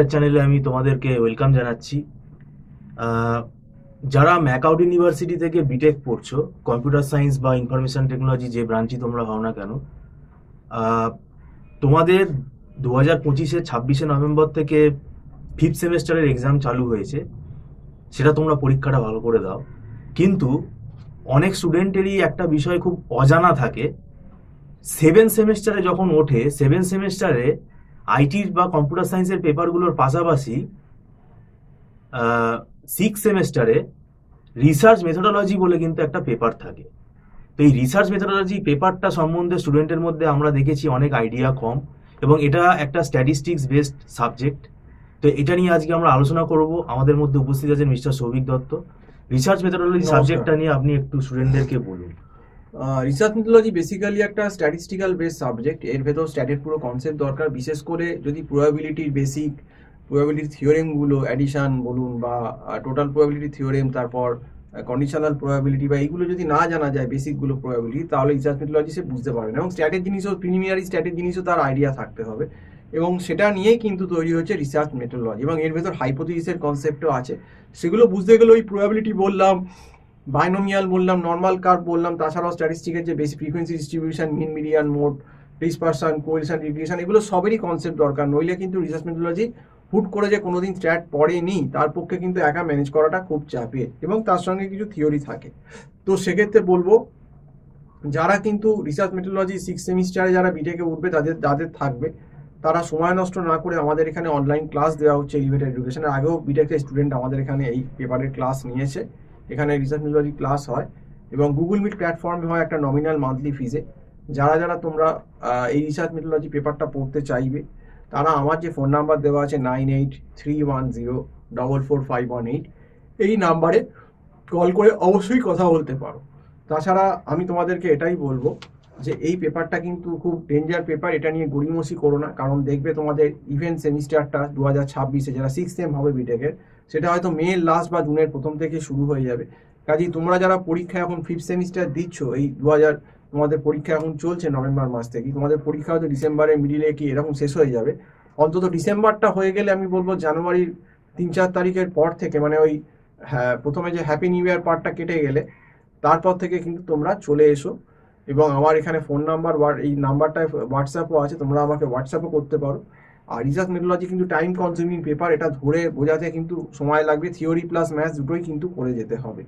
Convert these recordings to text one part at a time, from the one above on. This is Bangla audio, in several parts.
ক্যারিয়ার চ্যানেলে আমি তোমাদেরকে ওয়েলকাম জানাচ্ছি। যারা ম্যাকআউট ইউনিভার্সিটি থেকে বিটেক পড়ছো, কম্পিউটার সায়েন্স বা ইনফরমেশন টেকনোলজি যে ব্রাঞ্চই তোমরা হও না কেন, তোমাদের 2025-এর 26শে নভেম্বর থেকে ফিফথ সেমেস্টারের এক্সাম চালু হয়েছে। সেটা তোমরা পরীক্ষাটা ভালো করে দাও। কিন্তু অনেক স্টুডেন্টেরই একটা বিষয় খুব অজানা থাকে, সেভেন সেমেস্টারে যখন ওঠে, সেভেন সেমেস্টারে আইটির বা কম্পিউটার সায়েন্সের পেপারগুলোর পাশাপাশি সিক্স সেমেস্টারে রিসার্চ মেথোডোলজি বলে কিন্তু একটা পেপার থাকে। তো এই রিসার্চ মেথোডোলজি পেপারটা সম্বন্ধে স্টুডেন্টের মধ্যে আমরা দেখেছি অনেক আইডিয়া কম, এবং এটা একটা স্ট্যাটিস্টিক্স বেসড সাবজেক্ট। তো এটা নিয়ে আজকে আমরা আলোচনা করব। আমাদের মধ্যে উপস্থিত আছেন mister Souvik Dutta. Research methodology সাবজেক্টটা নিয়ে আপনি একটু স্টুডেন্টদেরকে বলুন। রিসার্চ মেথোডোলজি বেসিক্যালি একটা স্ট্যাটিস্টিক্যাল বেস সাবজেক্ট। এর ভেতর স্ট্যাটের পুরো কনসেপ্ট দরকার, বিশেষ করে যদি প্রবাবিলিটির বেসিক প্রবাবিলিটি থিওরেমগুলো, অ্যাডিশন বলুন বা টোটাল প্রবাবিলিটি থিওরেম, তারপর কন্ডিশনাল প্রবাবিলিটি বা এইগুলো যদি না জানা যায় বেসিকগুলো প্রবাবিলিটি, তাহলে রিসার্চ মেথোডোলজি সে বুঝতে পারবে না। এবং স্ট্যাটের জিনিসও, প্রিলিমিনারি স্ট্যাটের জিনিসও তার আইডিয়া থাকতে হবে, এবং সেটা নিয়েই কিন্তু তৈরি হচ্ছে রিসার্চ মেথোডোলজি। এবং এর ভেতর হাইপোথিসিসের কনসেপ্টও আছে। সেগুলো বুঝতে গেলে ওই প্রবাবিলিটি বললাম, বাইনোমিয়াল বললাম, নর্মাল কার্ভ বললাম, তাছাড়াও স্ট্যাটিস্টিকের যে basic frequency distribution, mean, median, mode, dispersion, coefficient, regression, এগুলো সবেরই কনসেপ্ট দরকার। নইলে কিন্তু রিসার্চ মেথোডোলজি হুট করে যে কোনোদিন স্ট্যাট পড়েনি তার পক্ষে কিন্তু একা ম্যানেজ করাটা খুব চাপের, এবং তার সঙ্গে কিছু থিওরি থাকে। তো সেক্ষেত্রে বলবো, যারা কিন্তু রিসার্চ মেথোডোলজি সিক্স সেমিস্টারে যারা বিটেকে উঠবে, যাদের থাকবে, তারা সময় নষ্ট না করে আমাদের এখানে অনলাইন ক্লাস দেওয়া হচ্ছে এলিভেটেড এডুকেশনের। আগেও বিটেকের স্টুডেন্ট আমাদের এখানে এই পেপারের ক্লাস নিয়েছে। এখানে রিসার্চ মেথোডোলজি ক্লাস হয় এবং গুগল মিট প্ল্যাটফর্মে হয় একটা নমিনাল মান্থলি ফিজে। যারা তোমরা এই রিসার্চ মেথোডোলজি পেপারটা পড়তে চাইবে, তারা আমার যে ফোন নাম্বার দেওয়া আছে 9831044518, এই নাম্বারে কল করে অবশ্যই কথা বলতে পারো। তাছাড়া আমি তোমাদেরকে এটাই বলবো যে এই পেপারটা কিন্তু খুব ডেঞ্জার পেপার। এটা নিয়ে গড়িমসি করো না, কারণ দেখবে তোমাদের ইভেন্ট সেমিস্টারটা 2026-এ যারা সিক্স সেম হবে বিটেকের, সেটা হয়তো মের লাস্ট বা জুনের প্রথম থেকে শুরু হয়ে যাবে। কাজেই তোমরা যারা পরীক্ষা এখন ফিফথ সেমিস্টার দিচ্ছ, এই তোমাদের পরীক্ষা এখন চলছে নভেম্বর মাস থেকে, তোমাদের পরীক্ষা হয়তো ডিসেম্বরের মিডিলে কি এরকম শেষ হয়ে যাবে। অন্তত ডিসেম্বরটা হয়ে গেলে আমি বলবো জানুয়ারির 3-4 তারিখের পর থেকে, মানে ওই প্রথমে যে হ্যাপি নিউ ইয়ার পার্টটা কেটে গেলে তারপর থেকে কিন্তু তোমরা চলে এসো। এবং আমার এখানে ফোন নাম্বার, এই নাম্বারটায় হোয়াটসঅ্যাপও আছে, তোমরা আমাকে হোয়াটসঅ্যাপও করতে পারো। আর রিসার্চ মেথোডোলজি কিন্তু টাইম কনজিউমিং পেপার, এটা ধরে বোঝাতে কিন্তু সময় লাগবে। থিওরি প্লাস ম্যাথস দুটোই কিন্তু করে যেতে হবে।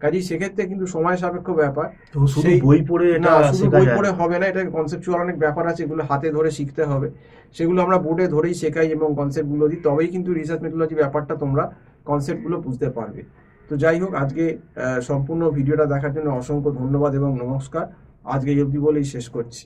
কাজেই সেক্ষেত্রে কিন্তু সময় সাপেক্ষ ব্যাপার। শুধু বই পড়ে না, শুধু বই পড়ে হবে না, এটা কনসেপচুয়াল অনেক ব্যাপার আছে, এগুলো হাতে ধরে শিখতে হবে। সেগুলো আমরা বোর্ডে ধরেই শেখাই এবং কনসেপ্টগুলো দিই, তবেই কিন্তু রিসার্চ মেথোডোলজি ব্যাপারটা তোমরা কনসেপ্টগুলো বুঝতে পারবে। তো যাই হোক, আজকে সম্পূর্ণ ভিডিওটা দেখার জন্য অসংখ্য ধন্যবাদ এবং নমস্কার। আজকে এই অবধি বলেই শেষ করছি।